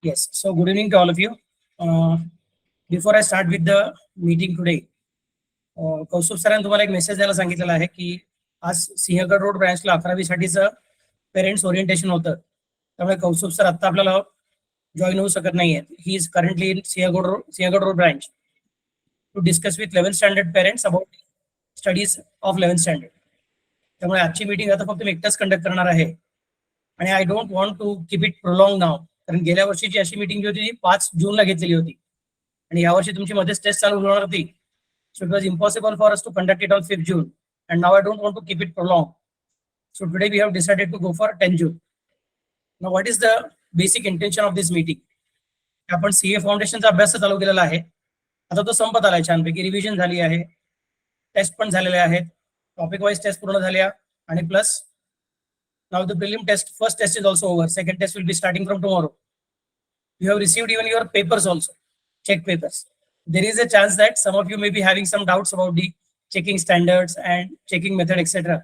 Yes. So good evening to all of you. Before I start with the meeting today, कौस्तुभ सरांनी तुम्हाला एक message द्यायला सांगितलेला आहे की आज सिंहगड रोड ब्रांचला 11वी साठीचं पेरेंट्स ओरिएंटेशन होतं. त्यामुळे कौस्तुभ सर आता आपल्याला जॉईन होऊ शकत नाहीये. He is currently in Sinhagad road branch to discuss with 11th standard parents about studies of 11th standard. त्यामुळे आजची मीटिंग आता फक्त मी एकटाच कंडक्ट करणार आहे आणि I don't want to keep it prolong नाव. कारण गेल्या वर्षीची अशी मीटिंग जी होती ती 5 जूनला घेतलेली होती आणि यावर्षी तुमची मध्येच टेस्ट चालू होणार होती. So it was impossible for us to conduct it on 5th June. And now I don't want to keep it prolonged. So today we have decided to go for 10th June. Now what is the basic intention of this meeting? आपण CA फाउंडेशनचा अभ्यास चालू केलेला आहे. आता तो संपत आलाय छानपैकी. Revision झाली आहे, टेस्ट पण झालेले आहेत, टॉपिक वाईज टेस्ट पूर्ण झाल्या आणि plus now the prelim test, first test is also over. Second test will be starting from tomorrow. You have received even your papers also, check papers. There is a chance that some of you may be having some doubts about the checking standards and checking method, etc.,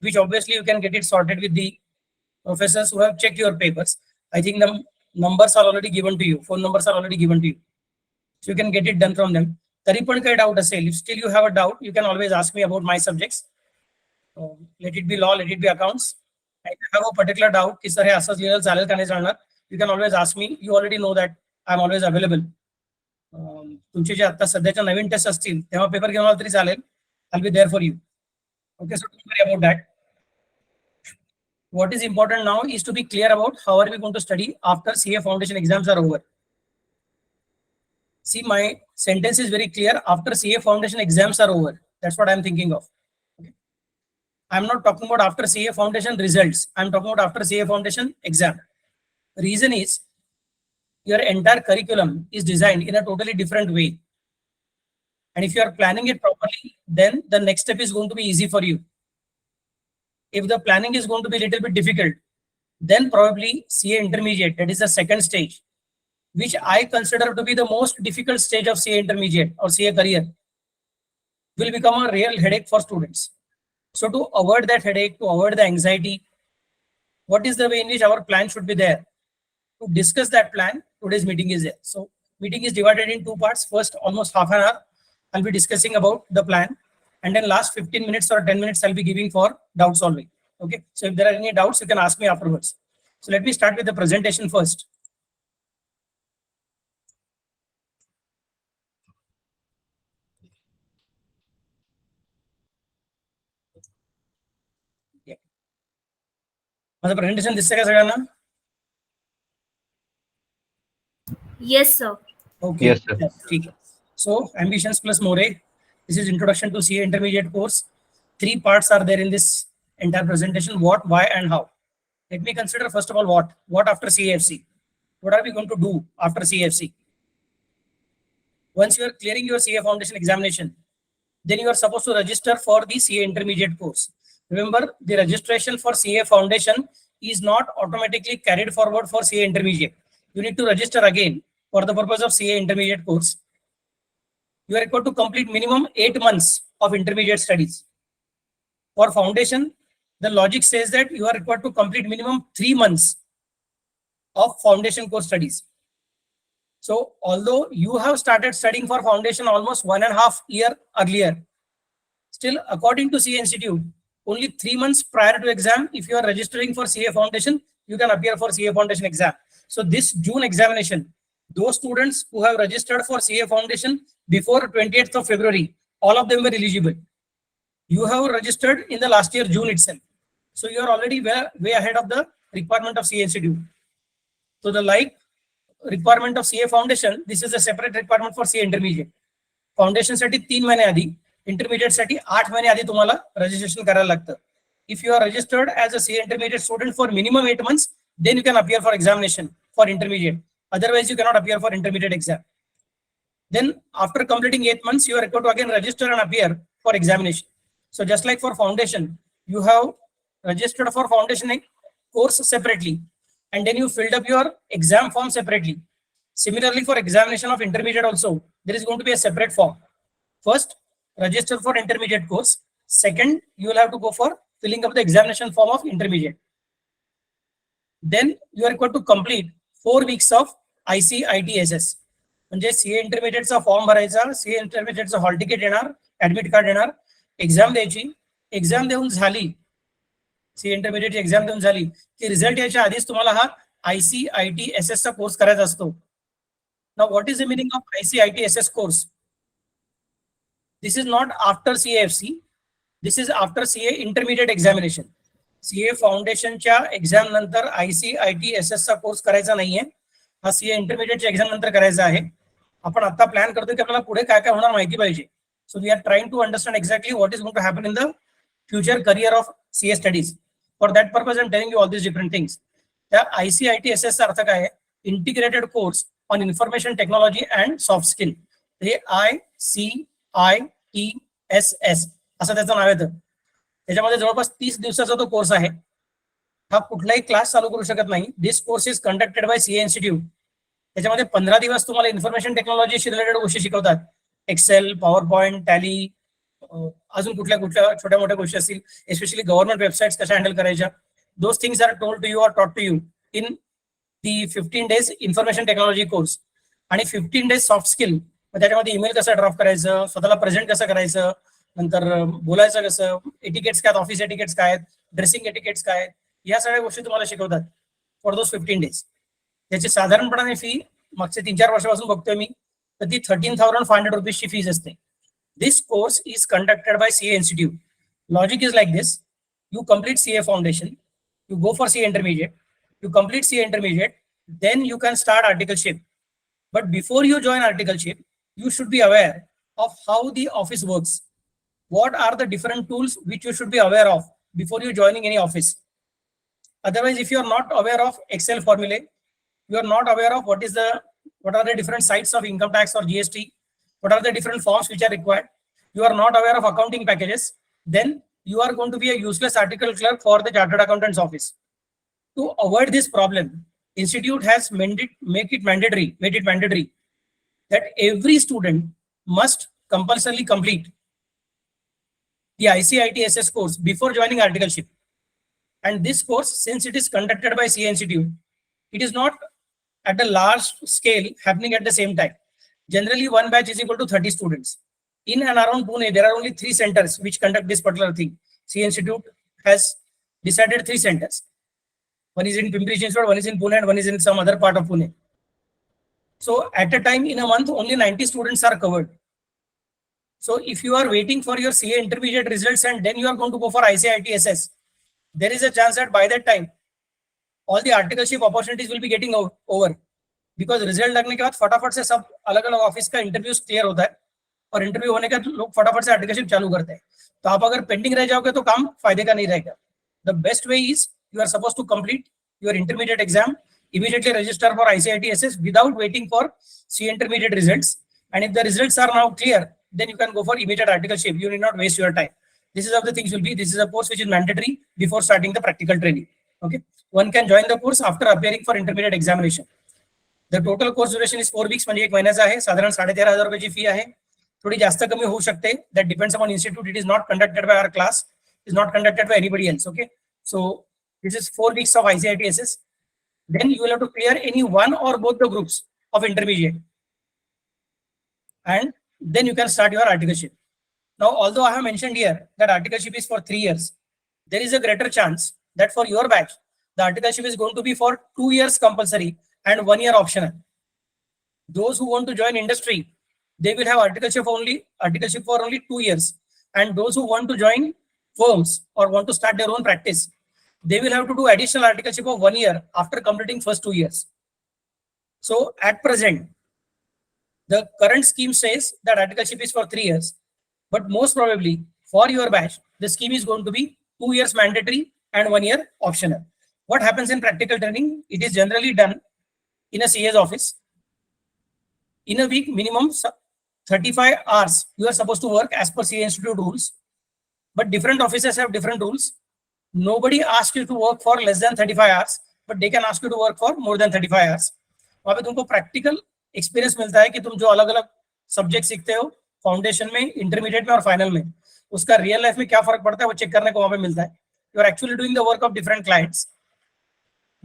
which obviously you can get it sorted with the professors who have checked your papers. I think the numbers are already given to you, phone numbers are already given to you, so you can get it done from them. तरी पण काही doubt असेल, if still you have a doubt, you can always ask me about my subjects. Let it be law, let it be accounts. If you have a particular doubt की sir हे असंच लिहिलं चालेल का नाही चालणार, you can always ask me. You already know that I am always available. तुमचे जे आता सध्याच्या नवीन टेस्ट असतील तेव्हा पेपर घेऊन आला तरी चालेल. I'll be there for you. Okay, so don't worry about that. What is important now is to be clear about how are we going to study after CA foundation exams are over. See, my sentence is very clear. After CA foundation exams are over, that's what I'm thinking of. Okay. I'm not talking about after CA foundation results. I'm talking about after CA foundation exam. Reason is your entire curriculum is designed in a totally different way. And if you are planning it properly, then the next step is going to be easy for you. If the planning is going to be a little bit difficult, then probably CA intermediate, that is the second stage, which I consider to be the most difficult stage of CA intermediate or CA career, will become a real headache for students. So to avoid that headache, to avoid the anxiety, what is the way in which our plan should be there? To discuss that plan, today's meeting is there. So meeting is divided in two parts. First, almost half an hour, I'll be discussing about the plan. And then last 15 minutes or 10 minutes, I'll be giving for doubt solving. Okay. So if there are any doubts, you can ask me afterwards. So let me start with the presentation first. Yeah. माझं presentation दिसतंय का सगळ्यांना? Yes, sir. Okay. Yes, sir. ठीक है. So ambitions plus more. This is introduction to CA intermediate course. 3 parts are there in this entire presentation: what, why, and how. Let me consider first of all what. What after CAFC? What are we going to do after CAFC? Once you are clearing your CA foundation examination, then you are supposed to register for the CA intermediate course. Remember, the registration for CA foundation is not automatically carried forward for CA intermediate. You need to register again for the purpose of CA intermediate course. You are required to complete minimum 8 months of intermediate studies. For foundation, the logic says that you are required to complete minimum 3 months of foundation course studies. So although you have started studying for foundation almost 1.5 years earlier, still according to CA Institute, only 3 months prior to exam, if you are registering for CA foundation, you can appear for CA foundation exam. So this June examination, those students who have registered for CA foundation before 28th of February, all of them were eligible. You have registered in the last year June itself. So you are already way ahead of the requirement of CA Institute. So the like requirement of CA foundation, this is a separate requirement for CA intermediate. Foundation साठी 3 महिने आधी, intermediate साठी 8 महिने आधी तुम्हाला registration करायला लागतं. If you are registered as a CA intermediate student for minimum 8 months, then you can appear for examination for intermediate. Otherwise, you cannot appear for intermediate exam. Then after completing 8 months, you are required to again register and appear for examination. So just like for foundation, you have registered for foundation course separately, and then you filled up your exam form separately. Similarly, for examination of intermediate also, there is going to be a separate form. First, register for intermediate course. Second, you will have to go for filling up the examination form of intermediate. Then you are required to complete 4 weeks of ICITSS. म्हणजे CA इंटरमिडिएटचा form भरायचा, CA इंटरमिडिएटचा hall ticket येणार, admit card येणार, exam द्यायची, exam देऊन झाली, CA इंटरमिडिएटची exam देऊन झाली की रिझल्ट यायच्या आधीच तुम्हाला हा ICITSS चा कोर्स करायचा असतो. Now what is the meaning of ICITSS course? This is not after CAFC, this is after CA intermediate examination. CA फाउंडेशनच्या एक्झाम नंतर ICITSS चा कोर्स करायचा नाहीये, हा CA इंटरमिडिएटच्या एक्झाम नंतर करायचा आहे. आपण आता प्लॅन करतोय की आपल्याला पुढे काय काय होणार माहिती पाहिजे. So we are trying to understand exactly what is going to happen in the future career of CA studies. For that purpose I am telling you all this different things. त्या ICITSS चा अर्थ काय आहे? Integrated course on information technology and soft skill. हे ICITSS असं त्याचं नाव येतं. त्याच्यामध्ये जवळपास 30 दिवसाचा तो कोर्स आहे. हा कुठलाही क्लास चालू करू शकत नाही. This course is conducted by CA institute. त्याच्यामध्ये 15 दिवस तुम्हाला इन्फॉर्मेशन टेक्नॉलॉजीशी रिलेटेड गोष्टी शिकवतात. एक्सेल, पॉवर पॉइंट, टॅली, अजून कुठल्या कुठल्या छोट्या मोठ्या गोष्टी असतील, एस्पेशली गव्हर्नमेंट वेबसाईट्स कशा हँडल करायच्या. Those things are told to you or taught to you in the 15 days information technology course. आणि 15 days सॉफ्ट स्किल, त्याच्यामध्ये ईमेल कसं ड्राफ्ट करायचं, स्वतःला प्रेझेंट कसं करायचं, नंतर बोलायचं कसं, एटिकेट्स काय, ऑफिस एटिकेट्स काय आहेत, ड्रेसिंग एटिकेट्स काय आहेत, या सगळ्या गोष्टी तुम्हाला शिकवतात फॉर दोज 15 days. त्याची साधारणपणे फी मागच्या 3-4 वर्षापासून बघतोय मी, तर ती 13,500 रुपीजची फीज असते. This course is conducted by CA institute. Logic is like this: you complete CA foundation, you go for CA intermediate, you complete CA intermediate, then you can start articleship. But before you join articleship, you should be aware of how the office works. What are the different tools which you should be aware of before you joining any office? Otherwise, if you are not aware of Excel formulae, you are not aware of what are the different sites of income tax or GST, what are the different forms which are required, you are not aware of accounting packages, then you are going to be a useless article clerk for the chartered accountant's office. To avoid this problem, institute has made it mandatory that every student must compulsorily complete the ICITSS course before joining articleship. And this course, since it is conducted by CA Institute, it is not at a large scale happening at the same time. Generally, one batch is equal to 30 students. In and around Pune, there are only 3 centers which conduct this particular thing. CA Institute has decided 3 centers. One is in Pimpri Chinchwad, one is in Pune, and one is in some other part of Pune. So at a time in a month, only 90 students are covered. So if you are waiting for your CA intermediate results and then you are going to go for ICITSS, there is a chance that by that time, all the articleship opportunities will be getting over. Because result लगने के बाद फटाफट से सब अलग अलग office का interviews clear होता है और इंटरव्यू होने के लोग फटाफट से आर्टिकलशिप चालू करते हैं. तो आप अगर पेंडिंग रह जाओगे तो काम फायदे का नहीं रहेगा. The best way is you are suppose to complete your intermediate exam, immediately register for ICITSS without waiting for CA intermediate results. And if the results are now clear, then you can go for immediate articleship. You need not waste your time. This is how the things will be. This is a course which is mandatory before starting the practical training. Okay, one can join the course after appearing for intermediate examination. The total course duration is 4 weeks, म्हणजे 1 महिन्याचा आहे. साधारण 13,500 रुपयाची फी आहे. थोडी जास्त कमी होऊ शकते. That depends upon institute. It is not conducted by our class. It is not conducted by anybody else. Okay, so this is 4 weeks of ICITSS. Then you will have to clear any one or both the groups of intermediate, and then you can start your articleship. Now, although I have mentioned here that articleship is for 3 years, there is a greater chance that for your batch, the articleship is going to be for 2 years compulsory and 1 year optional. Those who want to join industry, they will have articleship for only 2 years. And those who want to join firms or want to start their own practice, they will have to do additional articleship of 1 year after completing first 2 years. So at present, the current scheme says that articleship is for 3 years, but most probably for your batch, the scheme is going to be 2 years mandatory and 1 year optional. What happens in practical training? It is generally done in a CA's office. In a week, minimum 35 hours you are supposed to work as per CA Institute rules, but different offices have different rules. Nobody asks you to work for less than 35 hours, but they can ask you to work for more than 35 hours. वहाँ पे तुमको practical experience मिलता है कि तुम जो अलग अलग सब्जेक्ट सीखते हो फाउंडेशन में, इंटरमीडिएट में और फाइनल में, उसका रियल लाइफ में क्या फर्क पड़ता है वो चेक करने को वहाँ पे मिलता है. You are actually doing the work of different clients.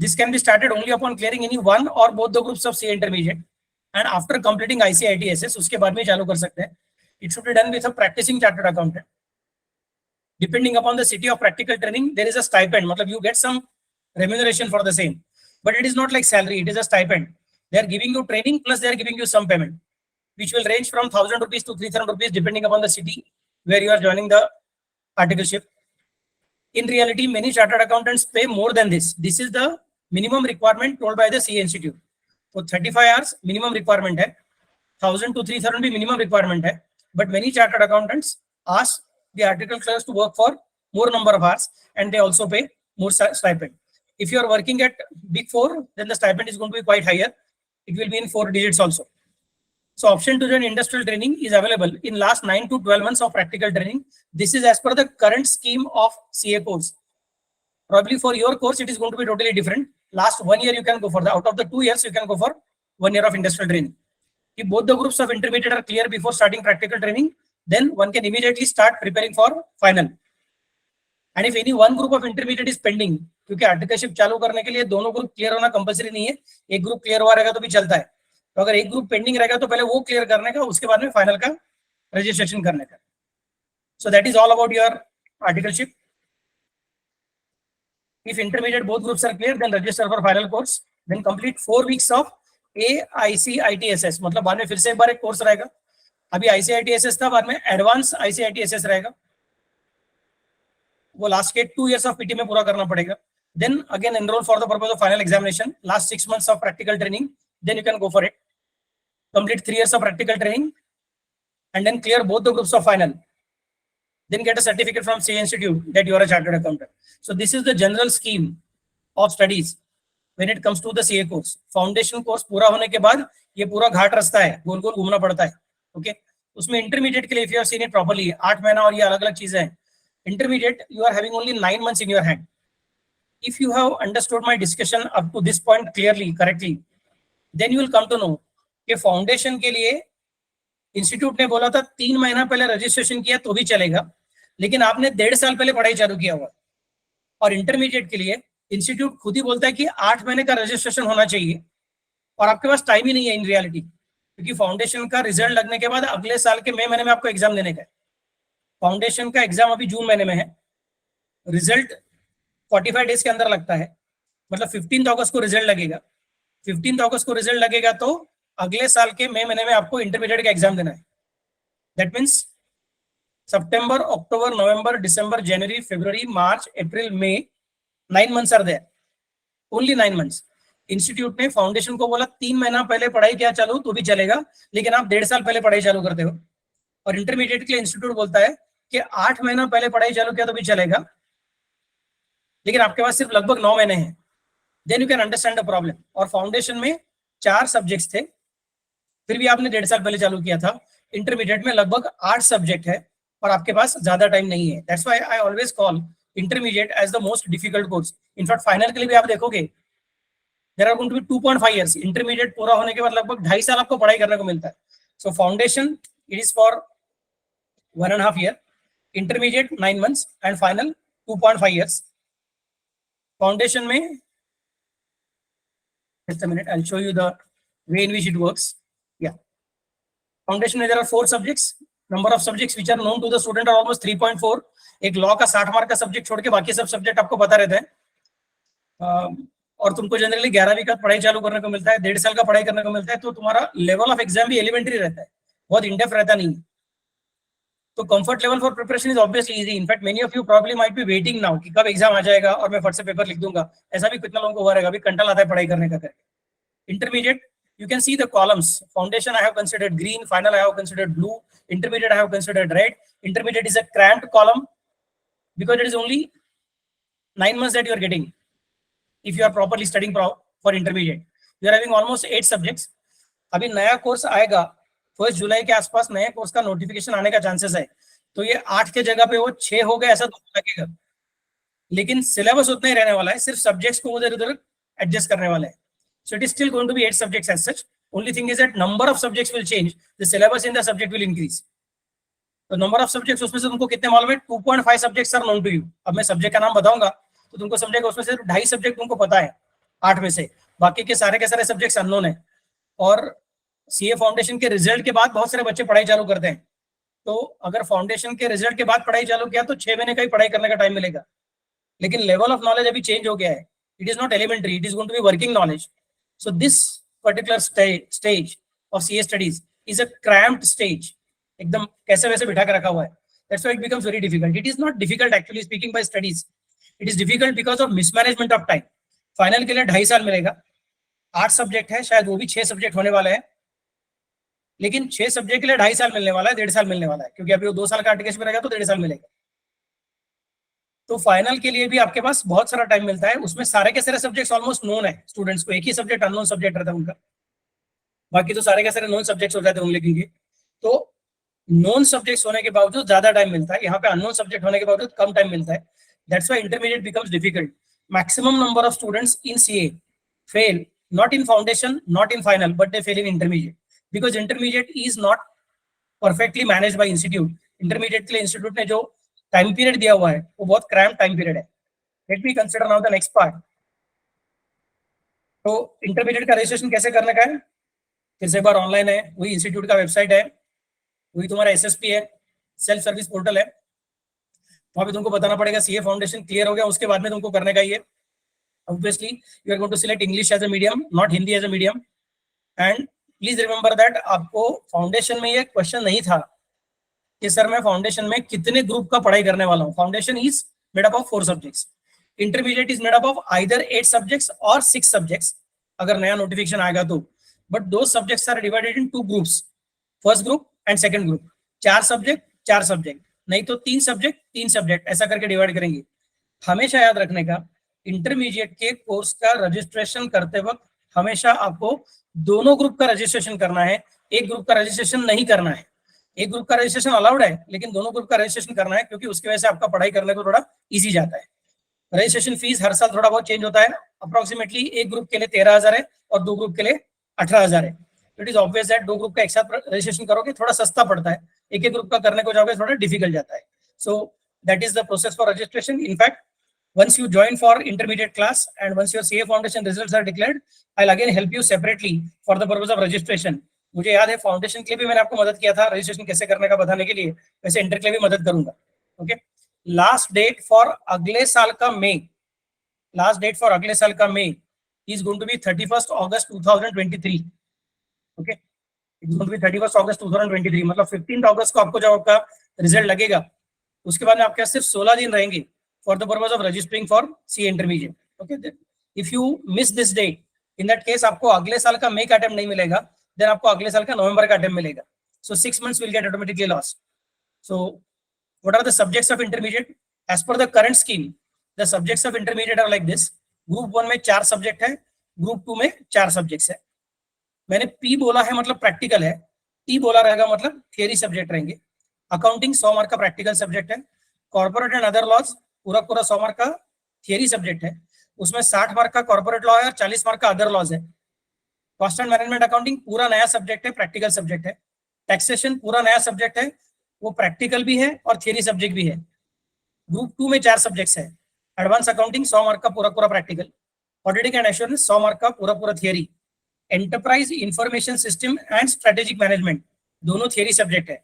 This can be started only upon clearing any one or both the groups of CA intermediate and after completing ICITSS उसके बाद में चालू कर सकते हैं. It should be done with a practicing chartered accountant. Depending upon the city of practical training, there is a stipend. मतलब you get some remuneration for the same, but it is not like salary. It is a stipend. They are giving you training plus they are giving you some payment, which will range from 1,000 rupees to 3,000 rupees depending upon the city where you are joining the articleship. In reality, many chartered accountants pay more than this. This is the minimum requirement told by the CA Institute. So 35 hours minimum requirement है, 1,000 to 3,000 भी minimum requirement है, but many chartered accountants ask the article clerks to work for more number of hours and they also pay more stipend. If you are working at Big Four, then the stipend is going to be quite higher. It will be in 4 digits also. So option to join industrial training is available in last 9 to 12 months of practical training. This is as per the current scheme of CA course. Probably for your course, it is going to be totally different. Last 1 year you can go for the, out of the 2 years, you can go for 1 year of industrial training. If both the groups of intermediate are clear before starting practical training, then one can immediately start preparing for final. And if any one group of intermediate is pending, क्योंकि articleship चालू करने के लिए दोनों group clear होना compulsory नहीं है, एक ग्रुप क्लियर हुआ रहेगा तो भी चलता है. तो अगर एक ग्रुप पेंडिंग रहेगा तो पहले वो क्लियर करने का, उसके बाद में फाइनल का रजिस्ट्रेशन करने का. So that is all about your articleship. If intermediate both groups are clear, then register for final course. Then complete 4 weeks of AICITSS. मतलब बाद में फिर से एक बार एक कोर्स रहेगा. अभी ICITSS था, बाद में एडवांस ICITSS रहेगा. वो लास्ट के 2 years of PT में पूरा करना पड़ेगा. Then again enroll for the purpose of final examination. Last 6 months of practical training. Then you can go for it. Complete 3 years of practical training, and then clear both the groups of final. Then get a certificate from CA Institute that you are a chartered accountant. So this is the general scheme of studies when it comes to the CA course. Foundation course पूरा होने के बाद ये पूरा घाट रास्ता है, गोल गोल घूमना पड़ता है. ओके, उसमें इंटरमीडिएट के लिए if you have seen it properly, 8 महीना और ये अलग अलग चीजें हैं. Intermediate you are having only 9 months in your hand. If you have understood my discussion up to this point clearly, correctly, then you will come to know कि foundation के लिए इंस्टीट्यूट ने बोला था 3 महीना पहले रजिस्ट्रेशन किया तो भी चलेगा, लेकिन आपने 1.5 साल पहले पढ़ाई चालू किया हुआ. और इंटरमीडिएट के लिए इंस्टीट्यूट खुद ही बोलता है कि 8 महीने का रजिस्ट्रेशन होना चाहिए और आपके पास टाइम ही नहीं है इन रियलिटी, क्योंकि फाउंडेशन का रिजल्ट लगने के बाद अगले साल के मई महीने में आपको एग्जाम देने का है. फाउंडेशन का एग्जाम अभी जून महीने में है, रिजल्ट 45 डेज के अंदर लगता है, मतलब 15 अगस्त को रिजल्ट लगेगा. 15 अगस्त को रिजल्ट लगेगा तो अगले साल के मई महीने में आपको इंटरमीडिएट का एग्जाम देना है. That means September, October, November, December, January, February, March, April, May, 9 months are there, only 9 months. Institute ने फाउंडेशन को बोला 3 महीना पहले पढ़ाई किया चालू तो भी चलेगा, लेकिन आप 1.5 साल पहले पढ़ाई चालू करते हो. और इंटरमीडिएट के लिए इंस्टीट्यूट बोलता है कि 8 महीना पहले पढ़ाई चालू किया तो भी चलेगा, लेकिन आपके पास सिर्फ लगभग 9 महीने हैं. Then you can understand the problem. और फाउंडेशन में 4 सब्जेक्ट्स थे, फिर भी आपने 1.5 साल पहले चालू किया था. इंटरमीडिएट में लगभग 8 सब्जेक्ट है और आपके पास ज्यादा टाइम नहीं है. That's why I always call intermediate as the most difficult course. In fact final के लिए भी आप देखोगे there are going to be 2.5 years. Intermediate पूरा होने के बाद लगभग 2.5 साल आपको पढ़ाई करने को मिलता है. So foundation it is for 1.5 year, intermediate 9 months and final 2.5 years. Foundation में just a minute, I'll show you the way in which it works. Yeah, foundation में there are 4 subjects. Number of subjects which are known to the student are almost 3.4. एक law का 60 mark का subject छोड़ के बाकी सब subject आपको पता रहते हैं. और तुमको जनरली 11वीं का पढ़ाई चालू करने को मिलता है, 1.5 साल का पढ़ाई करने को मिलता है, तो तुम्हारा लेवल ऑफ एग्जाम भी एलिमेंट्री रहता है, बहुत इन डेप्थ रहता नहीं. तो comfort level for preparation is obviously easy. In fact many of you problem might be waiting now कि कब एग्जाम आ जाएगा और मैं फट से पेपर लिख दूंगा. ऐसा भी कितना लोगों को हुआ रहेगा, अभी कंटाल आता है पढ़ाई करने का. Intermediate you can see the columns. Foundation I have considered green, final I have considered blue, intermediate I have considered red. Intermediate is a cramped column because it is only 9 months that you are getting if you are properly studying for intermediate. You are having almost 8 subjects. अभी नया course आएगा 1 जुलाई के आसपास, नए course का notification आने का chances है. तो ये 8 के जगह पे वो 6 हो गए ऐसा तो लगेगा, लेकिन सिलेबस उतना ही रहने वाला है, सिर्फ सब्जेक्ट्स को उधर उधर एडजस्ट करने वाले हैं. So it is still going to be 8 subjects as such. Only thing is that number of subjects will change. The syllabus in the subject will increase. तो number of subjects उसमें से तुमको कितने मालूम है? 2.5 subjects are known to you. अब मैं subject का नाम बताऊंगा तो तुमको समझेगा उसमें से 2.5 सब्जेक्ट तुमको पता है. 8 में से, बाकी के सारे सब्जेक्ट्स अननोन है। और सीए फाउंडेशन के रिजल्ट के बाद बहुत सारे बच्चे पढ़ाई चालू करते हैं, तो अगर फाउंडेशन के रिजल्ट के बाद पढ़ाई चालू किया तो 6 महीने का ही पढ़ाई करने का टाइम मिलेगा। लेकिन लेवल ऑफ नॉलेज अभी चेंज हो गया है, it is not elementary, it is going to be working knowledge. So this particular stage of CA studies is a cramped stage, एकदम कैसे वैसे बिठा के रखा हुआ है। That's why it becomes very difficult. It is not difficult actually speaking by studies, it is difficult because of mismanagement of time. Final के लिए 2.5 साल मिलेगा, 8 सब्जेक्ट है, शायद वो भी 6 सब्जेक्ट होने वाले हैं, लेकिन 6 सब्जेक्ट के लिए 2.5 साल मिलने वाला है, 1.5 साल मिलने वाला है, क्योंकि अभी वो 2 साल का आर्टिकल में रहेगा तो 1.5 साल मिलेगा। तो फाइनल के लिए भी आपके पास बहुत सारा टाइम मिलता है, उसमें सारे के सारे सब्जेक्ट्स ऑलमोस्ट नोन है स्टूडेंट्स को, एक ही सब्जेक्ट अननोन सब्जेक्ट रहता है उनका, बाकी तो सारे के सारे नोन सब्जेक्ट्स हो जाते हैं उन लोगों के। तो नोन सब्जेक्ट्स होने के बावजूद ज्यादा टाइम मिलता है, यहाँ पे अननोन सब्जेक्ट होने के बावजूद कम टाइम मिलता है। That's why intermediate becomes difficult. Maximum number of students in CA fail not in foundation, not in final, but they fail in intermediate, because intermediate is not perfectly managed by institute. Intermediate के लिए institute ने जो time period दिया हुआ है वो बहुत cramped time period है। Let me consider now the next part. तो intermediate का registration कैसे करने का है, फिर से एक बार ऑनलाइन है, वही इंस्टीट्यूट का वेबसाइट है, वही तुम्हारा एसएसपी है, सेल्फ सर्विस पोर्टल है, वहां पे तुमको बताना पड़ेगा सीए फाउंडेशन क्लियर हो गया, उसके बाद में तुमको करने का ये। Obviously, you are going to select English as a medium, not Hindi as a medium. And please remember that आपको फाउंडेशन में ये क्वेश्चन नहीं था कि सर मैं फाउंडेशन में कितने ग्रुप का पढ़ाई करने वाला हूँ। Foundation is made up of 4 subjects, intermediate is made up of either 8 subjects और 6 सब्जेक्ट्स, अगर नया नोटिफिकेशन आएगा तो। बट दो subjects are divided in 2 groups, first group and second group. 4 subject 4 subject, नहीं तो 3 सब्जेक्ट 3 सब्जेक्ट, ऐसा करके डिवाइड करेंगे। हमेशा याद रखने का, इंटरमीडिएट के कोर्स का रजिस्ट्रेशन करते वक्त हमेशा आपको दोनों ग्रुप का रजिस्ट्रेशन करना है, एक ग्रुप का रजिस्ट्रेशन नहीं करना है। एक ग्रुप का रजिस्ट्रेशन अलाउड है, लेकिन दोनों ग्रुप का रजिस्ट्रेशन करना है, क्योंकि उसकी वजह से आपका पढ़ाई करने को थोड़ा इजी जाता है। रजिस्ट्रेशन फीस हर साल थोड़ा बहुत चेंज होता है, अप्रोक्सीमेटली एक ग्रुप के लिए 13,000 है और 2 ग्रुप के लिए 18,000 है। It is obvious that 2 group का एक साथ रजिस्ट्रेशन करोगे थोड़ा सस्ता पड़ता है, एक एक ग्रुप का करने को जाओगे थोड़ा डिफिकल्ट जाता है। So that is the process for registration. In fact once you join for intermediate class and once your CA foundation results are declared, I'll again help you separately for the purpose of registration. मुझे याद है foundation के लिए भी मैंने आपको मदद किया था रजिस्ट्रेशन कैसे करने का बताने के लिए, वैसे इंटर के लिए भी मदद करूंगा। ओके, लास्ट डेट फॉर अगले साल का मई, लास्ट डेट फॉर अगले साल का May is going to be 31 August 2023। Okay, it's going to be 31 August 2023, मतलब 15 अगस्त को आपको जब आपका रिजल्ट लगेगा उसके बाद में आपके पास सिर्फ 16 दिन रहेंगे for the purpose of registering for CA intermediate. Okay, if you miss this date, in that case आपको अगले साल का मई का अटेम्प्ट नहीं मिलेगा, then आपको अगले साल का नवंबर का अटेम्प्ट मिलेगा। So 6 months will get automatically lost. So what are the subjects of intermediate? As per the current scheme, the subjects of intermediate are like this. Group 1 में 4 सब्जेक्ट है, Group 2 में 4 सब्जेक्ट्स है। मैंने P बोला है मतलब practical है, T बोला रहेगा मतलब थियरी सब्जेक्ट रहेंगे। अकाउंटिंग 100 मार्क का प्रैक्टिकल सब्जेक्ट है। कॉर्पोरेट एंड अदर लॉज पूरा 100 मार्क का थियरी सब्जेक्ट है, उसमें 60 मार्क का कॉर्पोरेट लॉ है और 40 मार्क का अदर लॉज है। कॉस्ट एंड मैनेजमेंट अकाउंटिंग पूरा नया सब्जेक्ट है, प्रैक्टिकल सब्जेक्ट है। टैक्सेशन पूरा नया सब्जेक्ट है, वो प्रैक्टिकल भी है और थियरी सब्जेक्ट भी है। ग्रुप 2 में 4 सब्जेक्ट्स है, एडवांस अकाउंटिंग 100 मार्क का पूरा practical, auditing and assurance 100 mark का पूरा theory, enterprise information system and strategic management दोनों थियरी सब्जेक्ट है,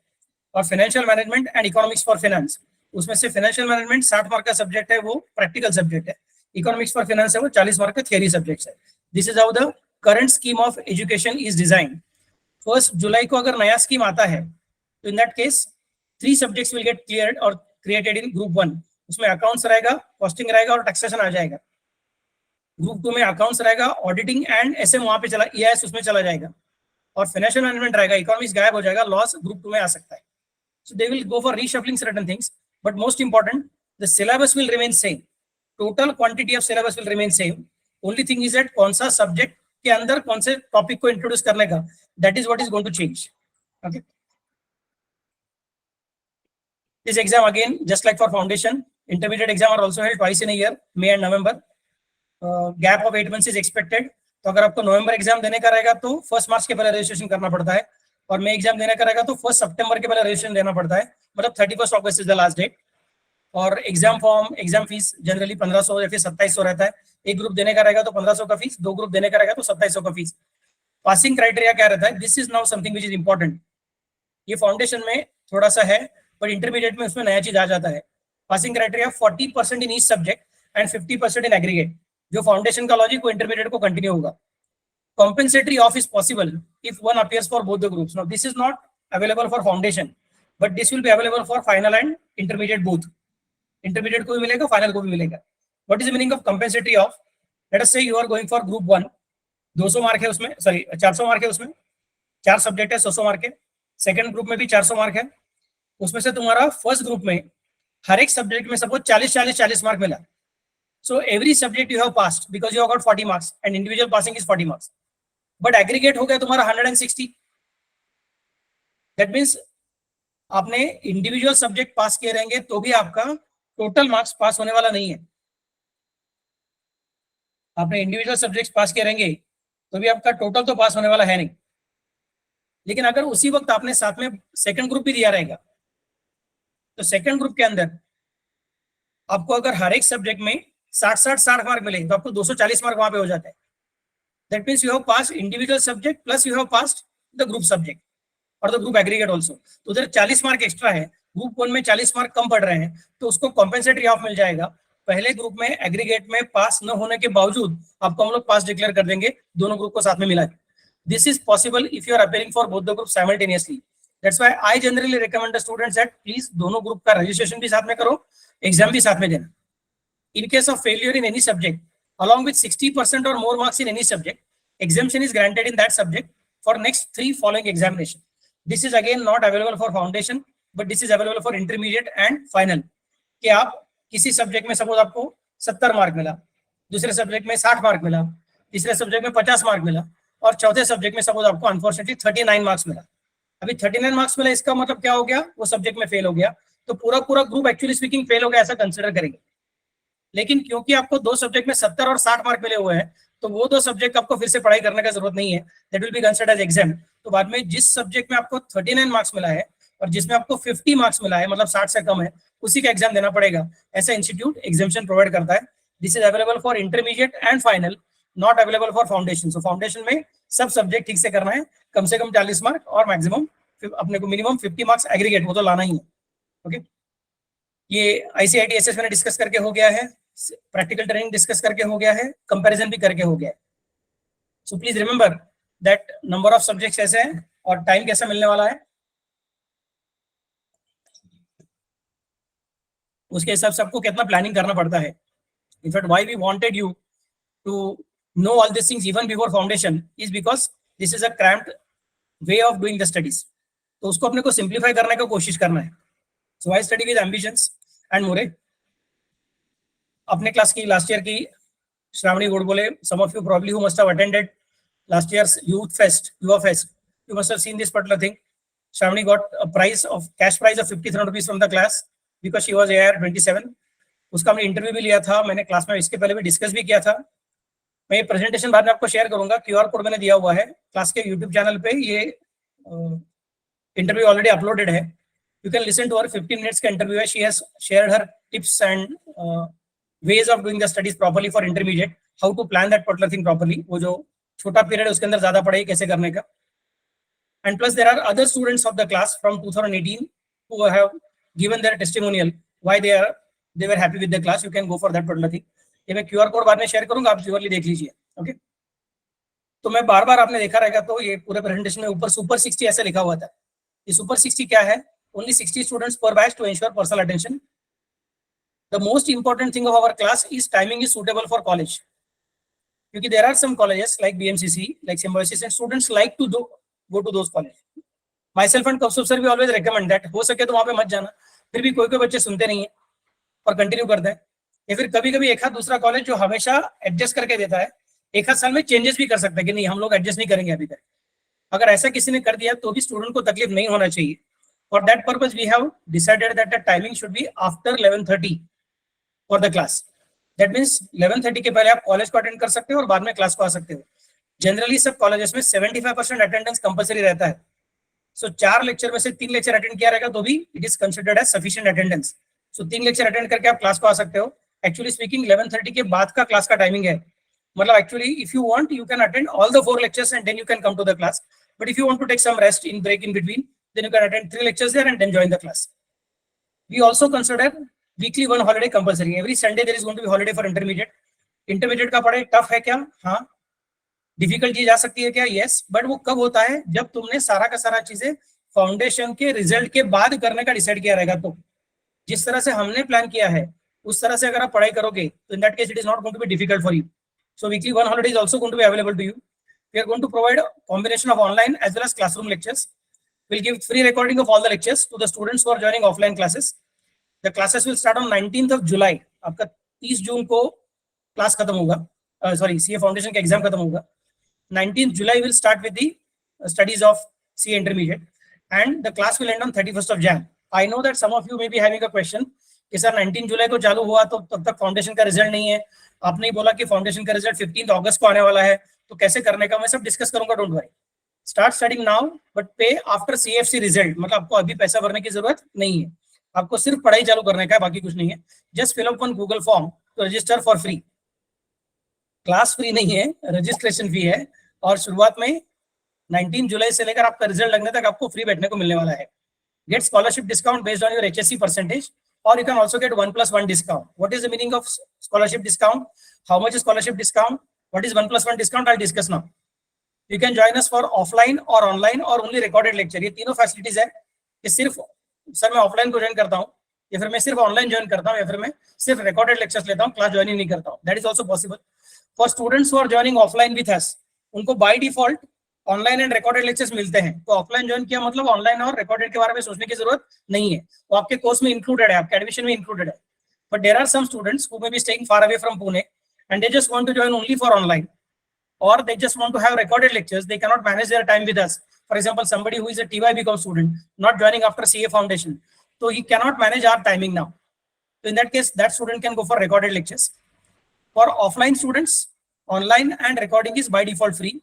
और financial management and economics for finance, उसमें से फाइनेंशियल मैनेजमेंट 60 मार्क का सब्जेक्ट है, वो प्रैक्टिकल सब्जेक्ट है। इकोनॉमिक्स फॉर फाइनेंस है, वो 40 मार्क का थियरी सब्जेक्ट है। This is how the current scheme of education is design. 1 जुलाई को अगर नया स्कीम आता है तो in that case 3 subjects will get cleared और क्रिएटेड इन ग्रुप 1। उसमें अकाउंट्स रहेगा, कॉस्टिंग रहेगा और टैक्सेशन आ जाएगा। ग्रुप 2 में अकाउंट्स रहेगा, ऑडिटिंग एंड एसएम वहां पे चला, ईआईएस उसमें चला जाएगा, और फाइनेंशियल मैनेजमेंट रहेगा, इकोनॉमिक्स गायब हो जाएगा, लॉस ग्रुप 2 में आ सकता है। So they will go for reshuffling certain things, but most important, the syllabus will remain same. Total quantity of syllabus will remain same. Only thing is that कौन सा subject के अंदर कौन से topic को introduce करने का, that is what is going to change. Okay. This exam again, just like for foundation, intermediate exam are also held twice in a year, May and November. Gap of 8 months is expected. तो अगर आपको नवंबर exam देने का रहेगा तो 1 मार्च के पहले registration करना पड़ता है, और मई एग्जाम देने का रहेगा तो 1 सितंबर के पहले रजिस्ट्रेशन देना पड़ता है, मतलब 31 अगस्त इज द लास्ट डेट। और exam form, exam fees generally 1500 या फिर 2700 रहता है। एक ग्रुप देने का रहेगा तो 1500 का फीस, 2 ग्रुप देने का रहेगा तो 2700 का फीस। पासिंग क्राइटेरिया क्या रहता है? This is now something which is important. ये फाउंडेशन में थोड़ा सा है, पर इंटरमीडिएट में उसमें नया चीज आ जाता है। Passing criteria 40% in each subject and 50% in aggregate. जो फाउंडेशन का लॉजिक वो इंटरमीडिएट को कंटिन्यू होगा। Compensatory off is possible if one appears for both the groups. Now, this is not available for foundation, but this will be available for final and intermediate both. Intermediate को भी मिलेगा, final को भी मिलेगा. What is the meaning of compensatory off? Let us say you are going for group 1, 200 mark है उसमें, sorry 400 mark है उसमें, 4 सब्जेक्ट है, 100 मार्क है। सेकंड ग्रुप में भी 400 मार्क है। उसमें से तुम्हारा फर्स्ट ग्रुप में हर एक सब्जेक्ट में सपोज 40 मार्क मिला। So every subject you have passed because you have got 40 marks and individual passing is 40 marks. But aggregate हो गया तुम्हारा 160। दैट मीन्स आपने इंडिविजुअल सब्जेक्ट पास किए रहेंगे तो भी आपका टोटल मार्क्स पास होने वाला नहीं है। आपने इंडिविजुअल सब्जेक्ट पास किए रहेंगे तो भी आपका टोटल तो पास होने वाला है नहीं। लेकिन अगर उसी वक्त आपने साथ में सेकंड ग्रुप भी दिया रहेगा तो सेकंड ग्रुप के अंदर आपको अगर हर एक सब्जेक्ट में 60 मार्क मिले तो आपको 240 मार्क वहां पे हो जाता है। That means you have passed individual subject plus you have passed the group subject और the group aggregate also. तो उधर 40 मार्क एक्स्ट्रा है, ग्रुप 1 में 40 मार्क कम पड़ रहे हैं तो उसको कॉम्पेंसेटरी ऑफ मिल जाएगा। पहले ग्रुप में एग्रीगेट में पास न होने के बावजूद आपको हम लोग पास डिक्लेयर कर देंगे दोनों ग्रुप को साथ में मिला के। This is possible if you are appearing for both the group simultaneously. That's why I generally recommend the students that please दोनों ग्रुप का रजिस्ट्रेशन भी साथ में करो, एग्जाम भी साथ में देना। In case of failure in any subject along with 60% or more marks in any subject, exemption is granted in that subject for next 3 following examination. This is again not available for foundation, but this is available for intermediate and final. कि आप किसी subject में suppose आपको 70 mark मिला, दूसरे subject में 60 mark मिला, तीसरे सब्जेक्ट में 50 मार्क मिला और चौथे सब्जेक्ट में सपोज आपको अनफॉर्चुनेटली 39 मार्क्स मिला। अभी 39 मार्क्स मिला, इसका मतलब क्या हो गया? वो सब्जेक्ट में फेल हो गया, तो पूरा ग्रुप एक्चुअली स्पीकिंग फेल हो गया ऐसा कंसिडर करेंगे। लेकिन क्योंकि आपको 2 सब्जेक्ट में 70 और 60 मार्क मिले हुए हैं तो वो 2 सब्जेक्ट आपको फिर से पढ़ाई करने का जरूरत नहीं है। That will be considered as exam. तो बाद में जिस सब्जेक्ट में आपको 39 मार्क्स मिला है और जिसमें आपको 50 मार्क्स मिला है, मतलब 60 से कम है, उसी का एग्जाम देना पड़ेगा। ऐसा इंस्टीट्यूट एग्जामिनेशन प्रोवाइड करता है। This is available for intermediate and final, not available for foundation. So foundation में सब सब्जेक्ट ठीक से करना है, कम से कम 40 मार्क और मैक्सिमम अपने को मिनिमम 50 मार्क्स एग्रीगेट वो तो लाना ही है। ओके, ये आईसीआईटी एसएस मैंने डिस्कस करके हो गया है, प्रैक्टिकल ट्रेनिंग डिस्कस करके हो गया है, कंपैरिजन भी करके हो गया है। So please remember that number of subjects ऐसे हैं और टाइम कैसा मिलने वाला है, उसके हिसाब से आपको कितना प्लानिंग करना पड़ता है। In fact why we wanted you to know all this things even before foundation is because this is a cramped way of doing the studies. तो उसको अपने को सिंप्लीफाई करने का कोशिश करना है। So I study with ambitions and more. अपने क्लास की लास्ट ईयर की Shravani Godbole, some of you probably who must have attended last year's youth fest, युवा fest, you must have seen this particular thing. Shravani got a prize of cash prize of 50,000 rupees from the class because she was AIR 27. उसका हमने interview भी लिया था, मैंने class में इसके पहले भी डिस्कस भी किया था। मैं ये प्रेजेंटेशन बाद में आपको शेयर करूंगा, क्यूआर कोड मैंने दिया हुआ है क्लास के यूट्यूब चैनल पे। ये इंटरव्यू ऑलरेडी अपलोडेड है, you can listen to her. 15 minutes का इंटरव्यू है। She has shared her tips and ways of doing the studies properly for intermediate, how to plan that particular thing properly। वो जो छोटा period है उसके अंदर ज्यादा पढ़ाई कैसे करने का। and plus there are other students of the class from 2018 who have given their testimonial why they were happy with the class. You can go for that particular thing। ये मैं QR कोड बाद में share करूंगा, आप surely देख लीजिए। Okay, तो मैं बार बार आपने देखा रहेगा तो ये पूरे प्रेजेंटेशन में ऊपर सुपर 60 ऐसे लिखा हुआ था। ये सुपर 60 क्या है? Only 60 students per batch to ensure personal attention. The most important thing of our class is timing is suitable for college, because there are some colleges like BMCC, like Symbiosis, and students like to go to those colleges. Myself and Kaustubh sir we always recommend that हो सके तो वहाँ पे मत जाना। फिर भी कोई बच्चे सुनते नहीं है और कंटिन्यू करते हैं। या फिर कभी कभी एक आध दूसरा कॉलेज जो हमेशा एडजस्ट करके देता है, एक आध साल में चेंजेस भी कर सकता है कि नहीं हम लोग एडजस्ट नहीं करेंगे अभी तक। अगर ऐसा किसी ने कर दिया तो भी स्टूडेंट को तकलीफ नहीं होना चाहिए। For that purpose we have decided that the timing should be after 11:30 for the class. That means 11:30 के पहले आप कॉलेज को अटेंड कर सकते हो और बाद में क्लास को आ सकते हो। जनरली सब कॉलेजेस में 75% अटेंडेंस कंपलसरी रहता है। सो 4 लेक्चर में से 3 लेक्चर अटेंड किया रहेगा तो भी it is considered as sufficient attendance. So 3 lecture attend करके आप क्लास को आ सकते हो. एक्चुअली स्पीकिंग 11:30 के बाद का क्लास का टाइमिंग है. मतलब actually if you want you can attend all the 4 lectures and then you can come to the class. But if you want to take some rest in break in between, then you can attend 3 lectures there and then join the class. We also consider weekly one holiday compulsory. Every Sunday there is going to be holiday for intermediate. Intermediate का पढ़ाई tough है क्या? हाँ. Difficult की जा सकती है क्या? यस. बट वो कब होता है? जब तुमने सारा का सारा चीजें फाउंडेशन के रिजल्ट के बाद करने का डिसाइड किया रहेगा. तो जिस तरह से हमने प्लान किया है उस तरह से अगर आप पढ़ाई करोगे तो in that case it is not going to be difficult for you. So weekly one holiday is also going to be available to you. We are going to provide a combination of online as well as classroom lectures. We'll give free recording of all the lectures to the students who are joining offline classes. The classes will start on 19th of July. आपका 30 जून को class खत्म होगा. Sorry, CA Foundation का exam खत्म होगा. 19th July will start with the studies of CA Intermediate, and the class will end on 31st of Jan. I know that some of you may be having a question कि sir 19 जुलाई को चालू हुआ तो तब तक foundation का result नहीं है. आपने बोला कि फाउंडेशन का रिजल्ट 15 अगस्त को आने वाला है, तो कैसे करने का मैं सब डिस्कस करूंगा. Don't worry, start studying now but पे आफ्टर CFC रिजल्ट. मतलब आपको अभी पैसा भरने की जरूरत नहीं है, आपको सिर्फ पढ़ाई चालू करने का है, बाकी कुछ नहीं है. Just fill up one Google form to register for free. Class free नहीं है, रजिस्ट्रेशन फी है. और शुरुआत में 19 जुलाई से लेकर आपका रिजल्ट लगने तक आपको फ्री बैठने को मिलने वाला है. Gate scholarship discount based on your HSC percentage, or you can also get 1+1 discount. What is the meaning of scholarship discount? How much is scholarship discount? What is 1+1 discount? I'll discuss now. You can join us for offline or online or only recorded lecture. ये तीनों facilities है. कि सिर्फ sir मैं offline को join करता हूँ, या फिर मैं सिर्फ ऑनलाइन ज्वाइन करता हूँ, या फिर मैं सिर्फ रिकॉर्डेड लेक्चर्स लेता हूँ, क्लास ज्वाइन नहीं करता हूँ. That is also possible. For students who are joining offline with us, उनको by default online and recorded lectures मिलते हैं. तो ऑफलाइन ज्वाइन किया मतलब ऑनलाइन और रिकॉर्डेड के बारे में सोचने की जरूरत नहीं है, वो आपके कोर्स में इंक्लूडेड है, आपके एडमिशन में इंक्लूडेड है. But there are some students who may be staying far away from Pune and they just want to join only for online, or they just want to have recorded lectures. They cannot manage their time with us. For example, somebody who is a TY BCom student not joining after CA Foundation, so he cannot manage our timing now. So in that case, that student can go for recorded lectures. For offline students, online and recording is by default free.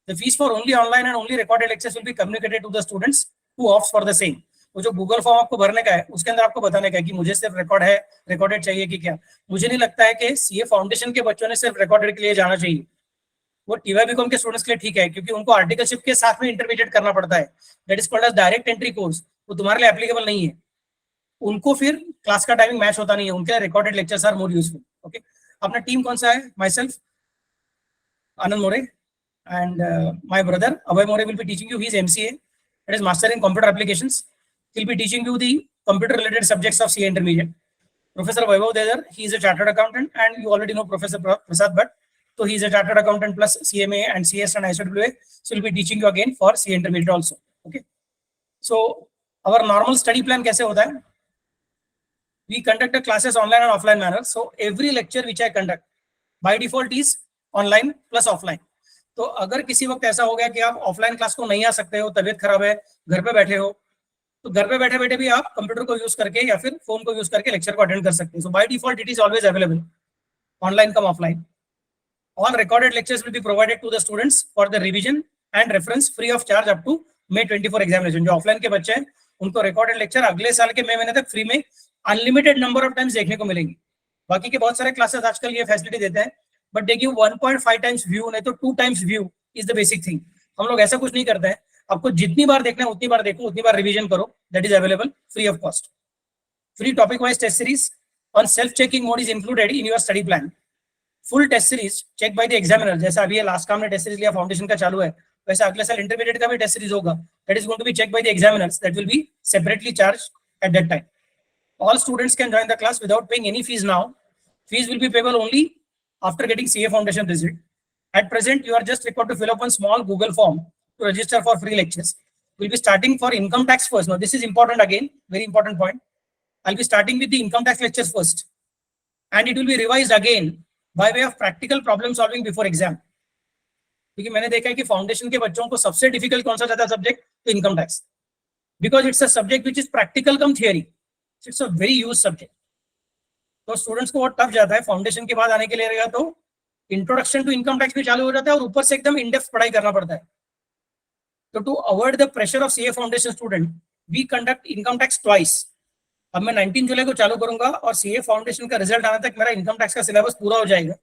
The fees for only online and only recorded lectures will be communicated to the students who opts for the same. वो जो Google form आपको भरने का है उसके अंदर आपको बताने का है कि मुझे सिर्फ रिकॉर्डेड चाहिए कि क्या. मुझे नहीं लगता है कि सीए फाउंडेशन के बच्चों ने सिर्फ रिकॉर्डेड के लिए जाना चाहिए. वो टीवाई बीकॉम के स्टूडेंट्स के लिए ठीक है, क्योंकि उनको आर्टिकलशिप के साथ में इंटरमीडिएट करना पड़ता है. That is called as direct entry course. वो तुम्हारे लिए एप्लीकेबल नहीं है. उनको फिर क्लास का टाइमिंग मैच होता नहीं है, उनके लिए recorded lectures are more useful. Okay, अपना टीम कौन सा है? My self Anand More and my brother Abhay More will be teaching you. He is MCA, that is Master in Computer Applications. He'll be teaching you the computer related subjects of CA Intermediate. Professor Vaibhav Dedar, he is a chartered accountant, and you already know Professor Prasad Bhatt. So he is a chartered accountant plus CMA and CS and ICWA. So he'll be teaching you again for CA Intermediate also. Okay. So our normal study plan कैसे होता है? We conduct the classes online and offline manner. So every lecture which I conduct by default is online plus offline. तो अगर किसी वक्त ऐसा हो गया कि आप ऑफलाइन क्लास को नहीं आ सकते हो, तबीयत खराब है, घर पे बैठे हो, तो घर पे बैठे बैठे भी आप कंप्यूटर को यूज करके या फिर फोन को यूज करके लेक्चर को अटेंड कर सकते हैं. So by default it is always available, online come offline. All recorded lectures will be provided to the students for the revision and reference free of charge up to May 24 examination. जो offline के बच्चे हैं उनको recorded lecture अगले साल के मई महीने तक फ्री में अनलिमिटेड नंबर ऑफ टाइम्स देखने को मिलेंगे. बाकी के बहुत सारे क्लासेस आजकल ये फैसिलिटी देते हैं, but they give 1.5 times view, नहीं तो 2 times view is the basic thing. हम लोग ऐसा कुछ नहीं करते हैं. आपको जितनी बार देखना है उतनी बार देखो, उतनी बार रिवीजन करो. That is available free of cost. Free topic wise test series on self checking mode is included in your study plan. Full test series check by the examiner. जैसा अभी लास्ट काम ने टेस्ट सीरीज लिया foundation का चालू है, वैसे अगले साल इंटरमीडिएट का भी टेस्ट सीरीज होगा. That is going to be check by the examiners. That will be separately charge at that time. All students can join the class without paying any fees now. Fees will be payable only after getting CA Foundation result. At present, you are just required to fill up one small Google form to register for free lectures. We'll be starting for income tax first. Now, this is important again, very important point. I'll be starting with the income tax lectures first. And it will be revised again by way of practical problem solving before exam. क्योंकि मैंने देखा है कि foundation के बच्चों को सबसे difficult कौन सा जाता है सब्जेक्ट? तो income tax. Because it's a subject which is practical come theory. It's a very use subject. तो स्टूडेंट्स को बहुत टफ जाता है. फाउंडेशन के बाद आने के लिए रहेगा तो इंट्रोडक्शन टू इनकम टैक्स भी चालू हो जाता है और ऊपर से एकदम इन डेप्थ पढ़ाई करना पड़ता है. तो to avoid the pressure of CA foundation student, we conduct income tax twice. अब मैं 19 जुलाई को चालू करूंगा और सीए फाउंडेशन का रिजल्ट आने तक मेरा इनकम टैक्स का सिलेबस पूरा हो जाएगा,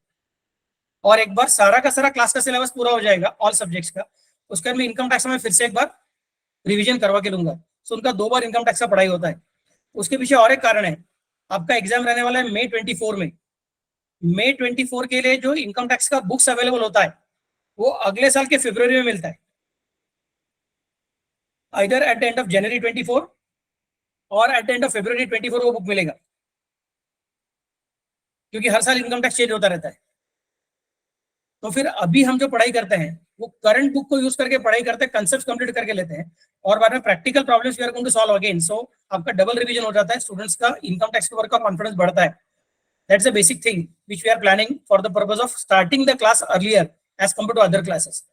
और एक बार सारा का सारा क्लास का सिलेबस पूरा हो जाएगा ऑल सब्जेक्ट्स का, उसके बाद मैं इनकम टैक्स में फिर से एक बार रिवीजन करवा के लूंगा। सो उनका 2 बार इनकम टैक्स का पढ़ाई होता है। उसके पीछे और एक कारण है, आपका एग्जाम रहने वाला है मई 24 में। मई 24 के लिए जो इनकम टैक्स का बुक्स अवेलेबल होता है वो अगले साल के फरवरी में मिलता है, either at the end of January 24 और at the end of February 24 वो बुक मिलेगा, क्योंकि हर साल इनकम टैक्स चेंज होता रहता है। तो फिर अभी हम जो पढ़ाई करते हैं वो करंट बुक को यूज करके पढ़ाई करते हैं, कंसेप्ट कंप्लीट करके लेते हैं, और बाद में practical problems we are going to solve again. So आपका डबल रिवीजन हो जाता है, स्टूडेंट्स का इनकम टैक्स के वर्क का कॉन्फिडेंस बढ़ता है। That's a basic thing which we are planning for the purpose of starting the class earlier as compare to other classes.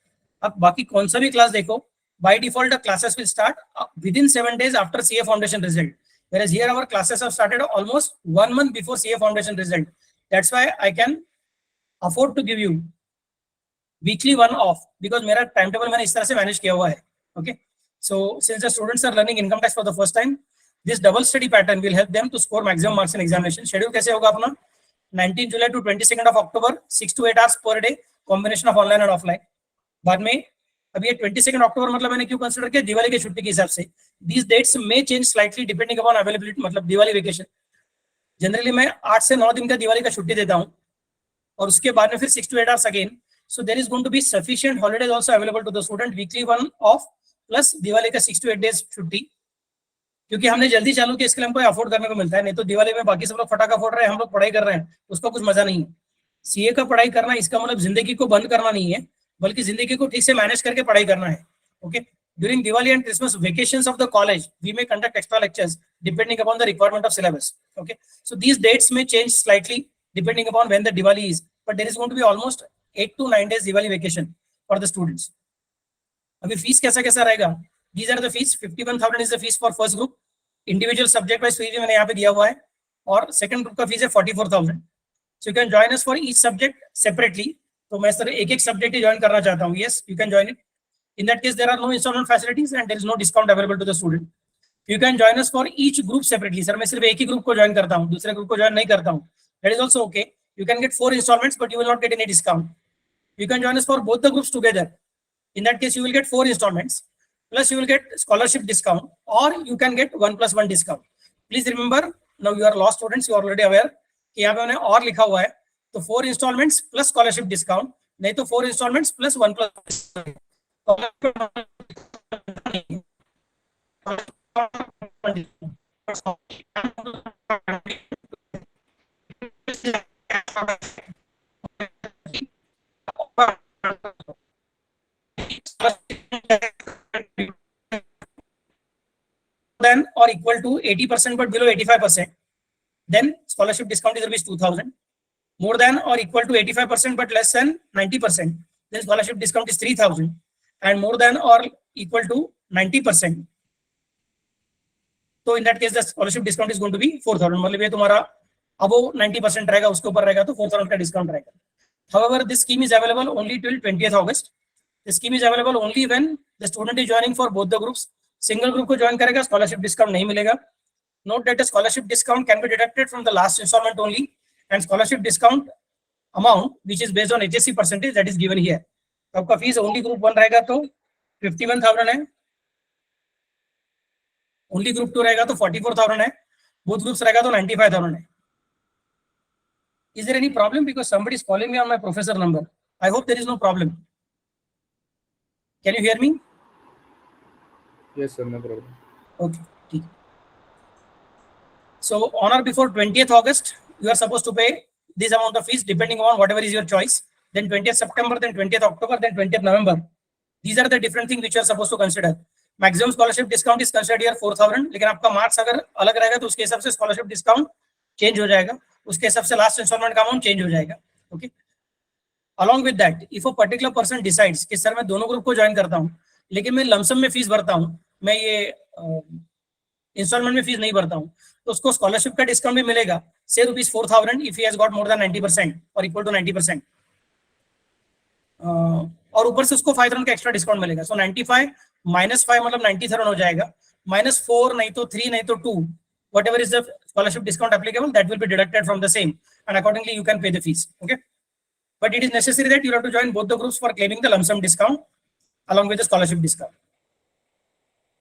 अब बाकी कौन सा भी क्लास देखो, by default the classes will start within 7 days after CA foundation result, whereas here our classes have started almost 1 month before CA foundation result. That's why I can afford to give you weekly one off, because मेरा timetable मैंने इस तरह से manage किया हुआ है. Okay, so since the students are learning income tax for the first time, this double study pattern will help them to score maximum marks in examination. Schedule कैसे होगा अपना? 19 July to 22nd of October, 6 to 8 hours per day, combination of online and offline. बाद में अब ये 22 अक्टूबर मतलब मैंने क्यों कंसीडर किया, दिवाली की छुट्टी के हिसाब से। These dates may change slightly depending upon availability, मतलब दिवाली वेकेशन। जनरली मैं 8 से 9 दिन का दिवाली का छुट्टी देता हूँ, और उसके बाद में फिर 6 to 8 hours again. So there is going to be sufficient holidays also available to the student, weekly one off plus Diwali का 6 to 8 days छुट्टी, क्योंकि हमने जल्दी चालू किया, इसके लिए हमको अफोर्ड करने को मिलता है। नहीं तो दिवाली में बाकी सब लोग फटाखा फोड़ रहे हैं, हम लोग पढ़ाई कर रहे हैं, उसका कुछ मजा नहीं है। सीए का पढ़ाई करना इसका मतलब जिंदगी को बंद करना नहीं है, बल्कि जिंदगी को ठीक से मैनेज करके पढ़ाई करना है। Okay, during Diwali and Christmas vacations of the college we may conduct extra lectures depending upon the requirement of syllabus. Okay, so these dates may change slightly depending upon when the Diwali is, but there is going to be almost 8 to 9 days Diwali vacation for the students. अभी fees कैसा कैसा रहेगा? These are the fees. 51,000 is the fees for first group. Individual subject wise fees मैंने यहाँ पे दिया हुआ है, और सेकंड ग्रुप का फीस है 44,000. So you can join us for each subject separately. तो मैं सर एक सब्जेक्ट ही ज्वाइन करना चाहता हूँ, yes you can join it. In that case there are no installment facilities and there is no discount available to the student. You can join us for each group separately. Sir मैं सिर्फ एक ही group को join करता हूँ, दूसरे group को join नहीं करता हूँ, that is also okay. You can get 4 installments but you will not get any discount. You can join us for both the groups together. In that case you will get 4 installments plus you will get scholarship discount, or you can get 1+1 discount. Please remember, now you are law students, you are already aware कि यहाँ पे मैंने और लिखा हुआ है, तो 4 installments plus scholarship discount, नहीं तो 4 installments plus 1+1. Than or equal to 80% but below 85%, then scholarship discount is rupees 2,000. More than or equal to 85% but less than 90%, then scholarship discount is 3,000. And more than or equal to 90%, तो in that case the scholarship discount is going to be 4,000. मतलब ये तुम्हारा अब 90% रहेगा, उसके ऊपर रहेगा तो 4,000 का डिस्काउंट रहेगा. However, this scheme is available only till 20th August. The scheme is available only when the student is joining for both the groups. Single group को join करेगा scholarship discount नहीं मिलेगा. Note that the scholarship discount can be deducted from the last installment only, and scholarship discount amount which is based on HSC percentage that is given here. तो आपका fees only group 1 रहेगा तो 51,000 है, only group 2 रहेगा तो 44,000 है, both groups रहेगा तो 95,000 है. Is there any problem? Because somebody is calling me on my professor number. I hope there is no problem. Can you hear me? Yes sir, no problem. Okay. So on or before 20th August, you are supposed to pay this amount of fees depending on whatever is your choice. Then 20th September, then 20th October, then 20th November. These are the different things which you are supposed to consider. Maximum scholarship discount is considered here 4,000. लेकिन आपका marks अगर अलग रहेगा तो उसके हिसाब से scholarship discount change हो जाएगा, उसके हिसाब से लास्ट इंस्टॉलमेंट का अमाउंट चेंज हो जाएगा. Okay, along with that if a particular person decides कि सर मैं दोनों ग्रुप को ज्वाइन करता हूँ लेकिन मैं लमसम में फीस भरता हूँ, मैं ये इंस्टॉलमेंट में फीस नहीं भरता हूँ, तो उसको स्कॉलरशिप का डिस्काउंट भी मिलेगा, से rupees 4,000 if he has got more than 90% और इक्वल टू 90%, और ऊपर से उसको 5,000 का एक्स्ट्रा डिस्काउंट मिलेगा. सो 95 -5 मतलब 90,000 हो जाएगा, -4 नहीं तो 3 नहीं तो 2, whatever is the scholarship discount applicable, that will be deducted from the same, and accordingly you can pay the fees. Okay, but it is necessary that you have to join both the groups for claiming the lump sum discount along with the scholarship discount.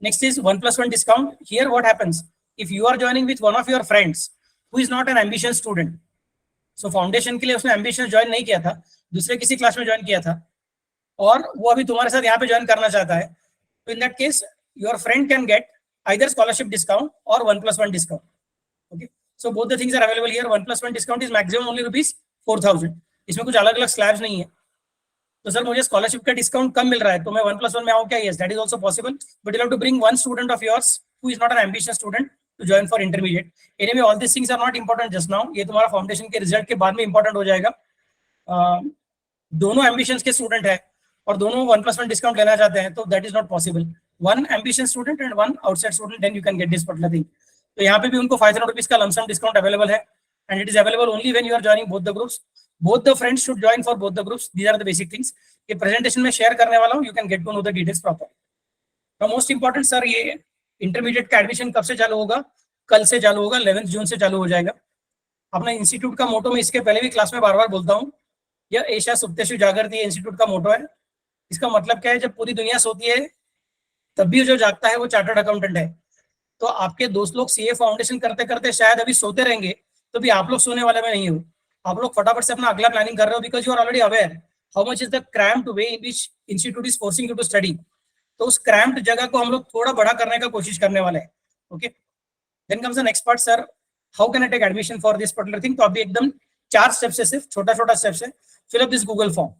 Next is 1+1 discount. Here what happens, if you are joining with one of your friends who is not an ambitious student, so foundation के लिए उसने ambition join नहीं किया था, दूसरे किसी class में join किया था, और वो अभी तुम्हारे साथ यहाँ पे ज्वाइन करना चाहता है, तो in that case your friend can get either scholarship discount or 1+1 discount. Okay, so both the things are available here. 1+1 discount is maximum only ₹4,000. इसमें कुछ अलग अलग स्लैब्स नहीं है. तो सर मुझे स्कॉलरशिप का डिस्काउंट कम मिल रहा है, तो मैं 1+1 में आऊँ क्या? Yes, that is also possible, but you have to bring one student of yours who is not an ambitious student to join for intermediate. Anyway, all these things are not important just now. ये तुम्हारा foundation के result के बाद में important हो जाएगा. दोनों ambitions के स्टूडेंट है और दोनों 1+1 डिस्काउंट लेना चाहते हैं, तो that is not possible. One ambitious student and one outside student, then you can get this particular thing. तो यहाँ पे भी उनको 500 rupees का lump sum discount available है, and it is available only when you are joining both the groups. Both the friends should join for both the groups. These are the basic things. ये presentation में share करने वाला हूँ, you can get to know the details properly. The most important sir, ये intermediate का admission कब से चालू होगा? कल से चालू होगा, 11 जून से चालू हो जाएगा. अपना इंस्टीट्यूट का मोटो में इसके पहले भी क्लास में बार बार बोलता हूँ, यह एशिया सुप्तेषु जागृति इंस्टीट्यूट का मोटो है. इसका मतलब क्या है? जब पूरी दुनिया सोती है तब भी जो जागता है वो चार्टर्ड अकाउंटेंट है. तो आपके दोस्त लोग सीए फाउंडेशन करते करते शायद अभी सोते रहेंगे, तो भी आप लोग सोने वाले में नहीं हो. आप लोग फटाफट से अपना अगला प्लानिंग कर रहे हो, because you are already aware how much is the cramped way in which institute is forcing you to study. तो उस क्रैम्प्ड जगह को हम लोग थोड़ा बड़ा करने का कोशिश करने वाले हैं. Okay, then comes the next part. Sir how can I take admission for this particular thing? तो अभी एकदम 4 स्टेप से, सिर्फ छोटा छोटा स्टेप से fill up this Google form.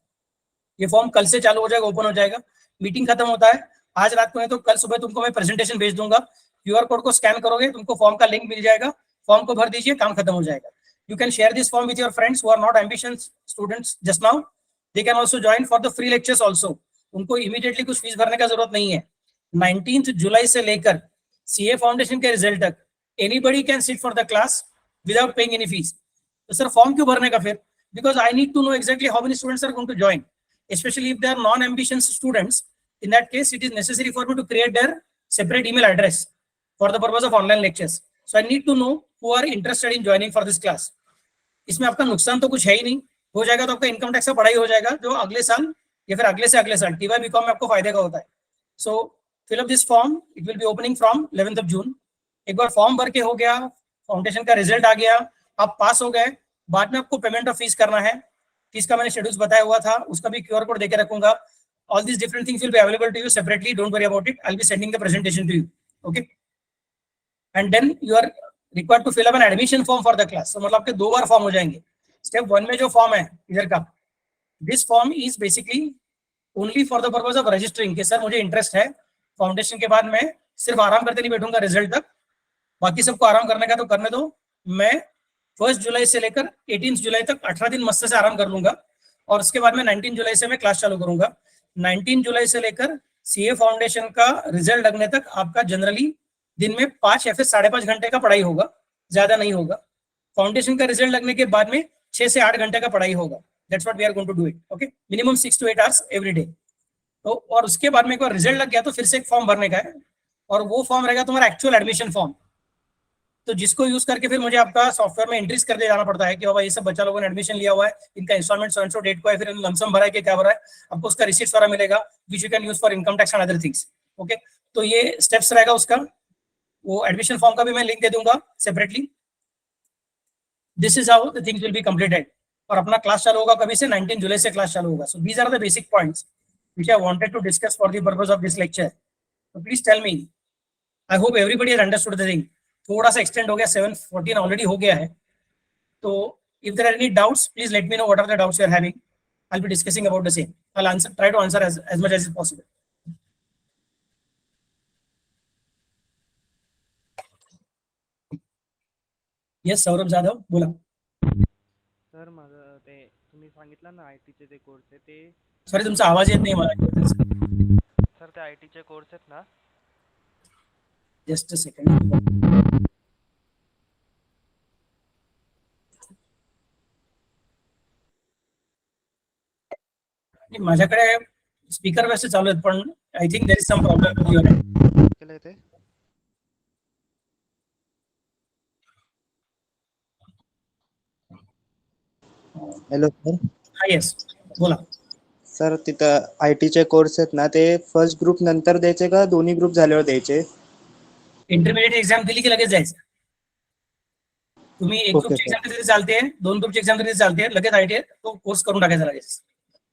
ये फॉर्म कल से चालू हो जाएगा, ओपन हो जाएगा. मीटिंग खत्म होता है आज रात को, है तो कल सुबह तुमको मैं प्रेजेंटेशन भेज दूंगा. क्यूआर कोड को स्कैन करोगे, तुमको फॉर्म का लिंक मिल जाएगा. फॉर्म को भर दीजिए, काम खत्म हो जाएगा. You can share this form with your friends who are not ambitious students just now. They can also join for the free lectures also. उनको इमीडिएटली कुछ फीस भरने का जरूरत नहीं है. 19 जुलाई से लेकर सीए फाउंडेशन के रिजल्ट तक anybody can sit for the class without paying any fees. तो सर फॉर्म क्यों भरने का फिर? Because I need to know exactly how many students are going to join, especially if they are non-ambitious students. In that case, it is necessary for me to create their separate email address for the purpose of online lectures. So I need to know who are interested in joining for this class. इसमें आपका नुकसान तो कुछ है ही नहीं. हो जाएगा तो आपका इनकम टैक्स का पढ़ाई हो जाएगा, जो अगले साल या फिर अगले से अगले साल टीवाई बीकॉम में आपको फायदे का होता है. So fill up this form. It will be opening from 11th of June. एक बार फॉर्म भर के हो गया, फाउंडेशन का रिजल्ट आ गया, आप पास हो गए, बाद में आपको पेमेंट ऑफ फीस करना है. फीस का मैंने शेड्यूल्स बताया हुआ था, उसका भी क्यूआर कोड देके रखूंगा. All this different things will be available to you separately. Don't worry about it. I will be sending the presentation to you. Okay, and then you are required to fill up an admission form for the class. तो मतलब आपके 2 बार form हो जाएंगे. Step 1 में जो form है इधर का, this form is basically only for the purpose of registering कि सर मुझे इंटरेस्ट है फाउंडेशन के बाद मैं सिर्फ आराम करते नहीं बैठूंगा रिजल्ट तक, बाकी सबको आराम करने का तो करने दो. मैं 1 जुलाई से लेकर 18 जुलाई तक 18 दिन मस्त से आराम कर लूंगा, और उसके बाद में 19 जुलाई से मैं क्लास चालू करूंगा. 19 जुलाई से लेकर सीए फाउंडेशन का रिजल्ट लगने तक आपका जनरली दिन में 5 या फिर 5.5 घंटे का पढ़ाई होगा, ज्यादा नहीं होगा. फाउंडेशन का रिजल्ट लगने के बाद में 6 से 8 घंटे का पढ़ाई होगा. That's what we are going to do it. Okay, minimum 6 to 8 hours every day. तो और उसके बाद में एक बार रिजल्ट लग गया तो फिर से एक फॉर्म भरने का है, और वो फॉर्म रहेगा तुम्हारा एक्चुअल एडमिशन फॉर्म. तो जिसको यूज करके फिर मुझे आपका सॉफ्टवेयर में एंट्रीज करते जाना पड़ता है कि बाबा ये सब बच्चा लोगों ने एडमिशन लिया हुआ है, इनका इंस्टॉलमेंट सो डेट को है, फिर लमसम भरा है कि क्या भरा है, आपको उसका रिसीट्स वाला मिलेगा which you can use for income tax and other things. Okay, तो ये स्टेप्स रहेगा उसका. वो एडमिशन फॉर्म का भी मैं लिंक दे दूंगा separately. This is how the things will be completed. और अपना क्लास चालू होगा कभी से? 19 जुलाई से क्लास चालू होगा. So these are the basic points which I wanted to discuss for the purpose of this lecture. So please tell me. I hope everybody has understood the thing. थोड़ा सा extend हो गया, 7:14 already हो गया है. तो if there are any doubts, please let me know what are the doubts you are having. I'll be discussing about the same. I'll try to answer as much as is possible. Yes, Saurabh Jadhav, बोला. Sir माझं ते तुम्ही सांगितलं ना आयटीचे ते course आहे ते. Sorry तुमचा आवाज येत नाही मला. सर ते आयटीचे कोर्स आहेत ना. Just a second. माझ्याकडे स्पीकर वैसे चालू आहेत, पण I think there is some problem with your end. केलंय ते हॅलो सर. हा येस, बोला. सर तिथं आय टीचे कोर्स आहेत ना, ते फर्स्ट ग्रुप नंतर द्यायचे का दोन्ही ग्रुप झाल्यावर द्यायचे? इंटरमिडिएट एक्झाम दिली की लगेच जायचं. तुम्ही एक ओके ग्रुपची सर. एक्झाम तरी चालते, 2 ग्रुपची एक्झाम तरी चालते, लगेच आयटी तो कोर्स करून टाकायचा लगेच.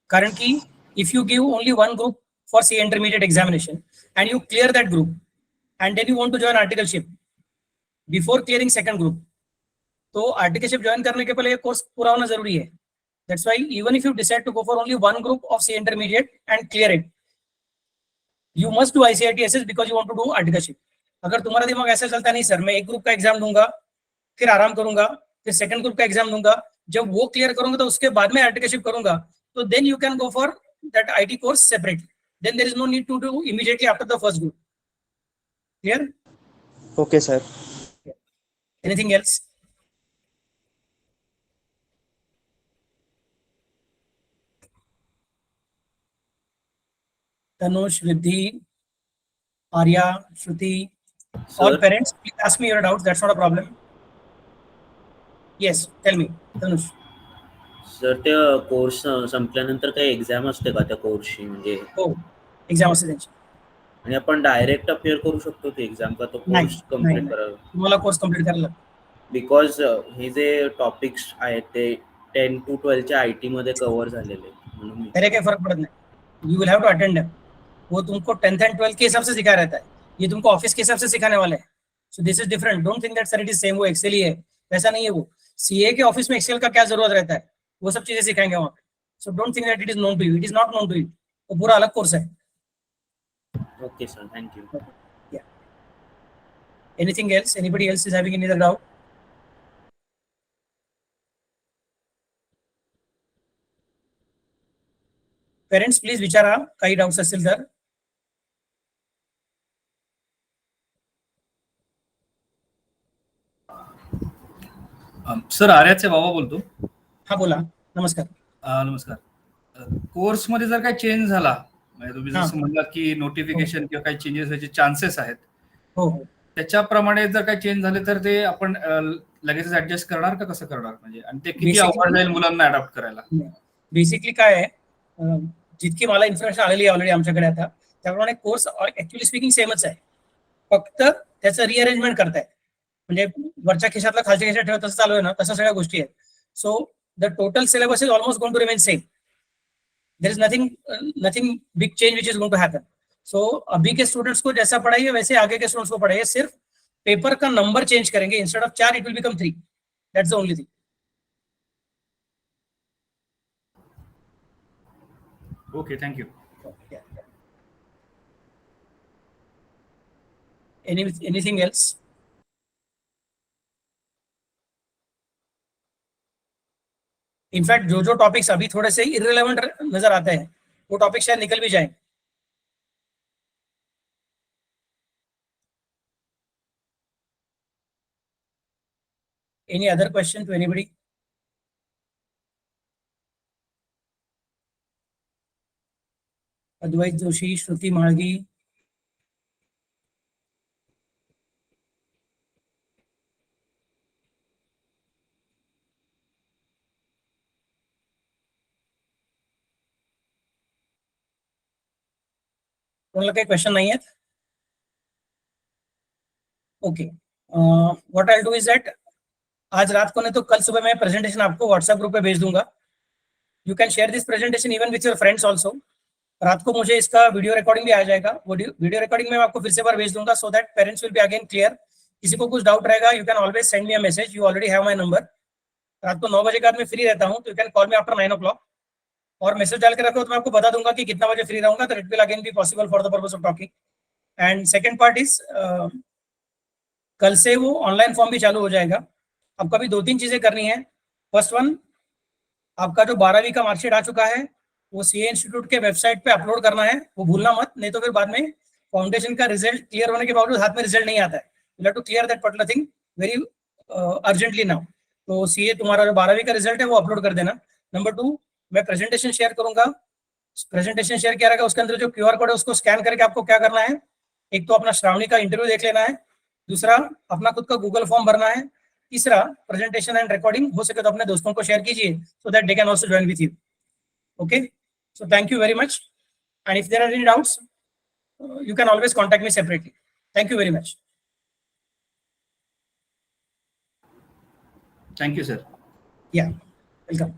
कारण की if you give only one group for C intermediate examination and you clear that group and then you want to join articleship before clearing second group, तो आर्टिकलशिप ज्वाइन करने के पहले ये कोर्स पूरा होना जरूरी है. That's why even if you decide to go for only one group of C intermediate and clear it, you must do ICIT-SS because you want to do articleship. अगर तुम्हारा दिमाग ऐसा चलता नहीं सर मैं एक ग्रुप का एग्जाम दूंगा फिर आराम करूंगा फिर सेकंड ग्रुप का एग्जाम दूंगा, जब वो क्लियर करूंगा तो उसके बाद में आर्टिकलशिप करूंगा, तो then you can go for that IT course separately. Then there is no need to do immediately after the first group. Clear? Okay sir. Anything else? Tanush, Riddhi, Arya, Shruti, all parents, please ask me your doubts. That's not a problem. Yes, tell me, Tanush. Sir त्या course संपल्यानंतर काही exam असते का त्या कोर्सची, म्हणजे हो, exam असते त्यांची. आणि आपण डायरेक्ट अपियर करू शकतो ते एक्झाम का तो नाही, कोर्स कम्प्लीट नाही. करावा? तुम्हाला कोर्स कम्प्लीट करायला लागतो. बिकॉज हे जे टॉपिक्स आहेत ते 10 to 12 च्या IT मध्ये कव्हर झालेले आहेत, म्हणून मी मेरे क्या फर्क पड़ता है, you will have to attend them. वो तुमको 10th एंड 12th के हिसाब से सिखाया रहता है, ये तुमको ऑफिस के हिसाब से सिखाने वाला है. So this is different. Don't think that sir it is same, वो एक्सेल ही है, वैसा नहीं है. वो CA के ऑफिस में एक्सेल का क्या जरूरत रहता है, वो सब चीजें सिखाएंगे वहाँ पे. So don't think that it is known to you, it is not known to you. वो पूरा अलग कोर्स है. Okay sir, thank you. Anything else? Anybody else is having any other doubt? Parents, please विचारा काही डाउट्स असतील तर. Sir आर्याचे बाबा बोलतो. हा बोला. नमस्कार. नमस्कार. कोर्समध्ये जर काही चेंज झाला, म्हणजे तुम्ही हा. जसं म्हणलात की नोटिफिकेशन किंवा काही चेंजेस व्हायचे चान्सेस आहेत, हो हो. त्याच्याप्रमाणे जर काही चेंज झाले तर ते आपण लगेच ऍडजस्ट करणार का कसं करणार, म्हणजे आणि ते किती Basically- अवघड जाईल मुलांना अडॉप्ट करायला? बेसिकली काय आहे, जितकी मला इन्फॉर्मेशन आलेली आहे ऑलरेडी आमच्याकडे आता, त्याप्रमाणे कोर्स ऍक्च्युअली स्पीकिंग सेमच आहे, फक्त त्याचं रिअरेंजमेंट करतायत. म्हणजे वरच्या खिशातला खालच्या खिशात ठेवत तसं चालू आहे ना, तसं सगळ्या गोष्टी आहेत. So the total syllabus is almost going to remain same. There is nothing big change which is going to happen. So अभी के स्टूडेंट्स को जैसा पढ़ाइए वैसे आगे के स्टूडेंट्स को पढ़ाइए, सिर्फ पेपर का नंबर चेंज करेंगे. Instead of 4 it will become 3. That's the only thing. Okay, thank you. Anything else? In fact जो टॉपिक्स अभी थोड़े से इररिलेवेंट नजर आते हैं, वो टॉपिक शायद निकल भी जाएंगे. Any other question to anybody? अद्वैत जोशी, श्रुति माळगी. कोणाला काही क्वेश्चन नाही आहेत? Okay. What I do is that आज रात को नहीं तो कल सुबह मैं प्रेजेंटेशन आपको व्हाट्सएप ग्रुप पे भेज दूंगा. You can share this presentation even with your friends also. रात को मुझे इसका वीडियो रिकॉर्डिंग भी आ जाएगा, वो वीडियो रिकॉर्डिंग में मैं आपको फिर से बार भेज दूंगा, so that parents will be again clear. किसी को कुछ डाउट रहेगा you can always send me a message, you already have my number. रात को 9 बजे के बाद मैं फ्री रहता हूँ, तो you can call me after 9 o'clock. और मैसेज डाल के रखो तो मैं आपको बता दूंगा कि कितना बजे फ्री रहूंगा, तो it will again be possible for the purpose of talking. And second part is कल से वो ऑनलाइन फॉर्म भी चालू हो जाएगा. आपको अभी 2-3 चीजें करनी है. फर्स्ट वन, आपका जो 12वीं का मार्कशीट आ चुका है वो CA इंस्टीट्यूट के वेबसाइट पे अपलोड करना है, वो भूलना मत, नहीं तो फिर बाद में फाउंडेशन का रिजल्ट क्लियर होने के बावजूद हाथ में रिजल्ट नहीं आता है. You have to clear that particular thing very urgently now. तो CA तुम्हारा जो 12वीं का रिजल्ट है वो अपलोड कर देना. नंबर 2, मैं प्रेजेंटेशन शेयर करूंगा. प्रेजेंटेशन शेयर किया रहेगा, उसके अंदर जो QR कोड है उसको स्कैन करके आपको क्या करना है, एक तो अपना श्रावणी का इंटरव्यू देख लेना है, दूसरा अपना खुद का गूगल फॉर्म भरना है, तीसरा प्रेजेंटेशन एंड रिकॉर्डिंग हो सके तो अपने दोस्तों को शेयर कीजिए so that they can also join with you. Okay, so thank you very much, and if there are any doubts you can always contact me separately. Thank you very much. Thank you sir. Yeah, welcome.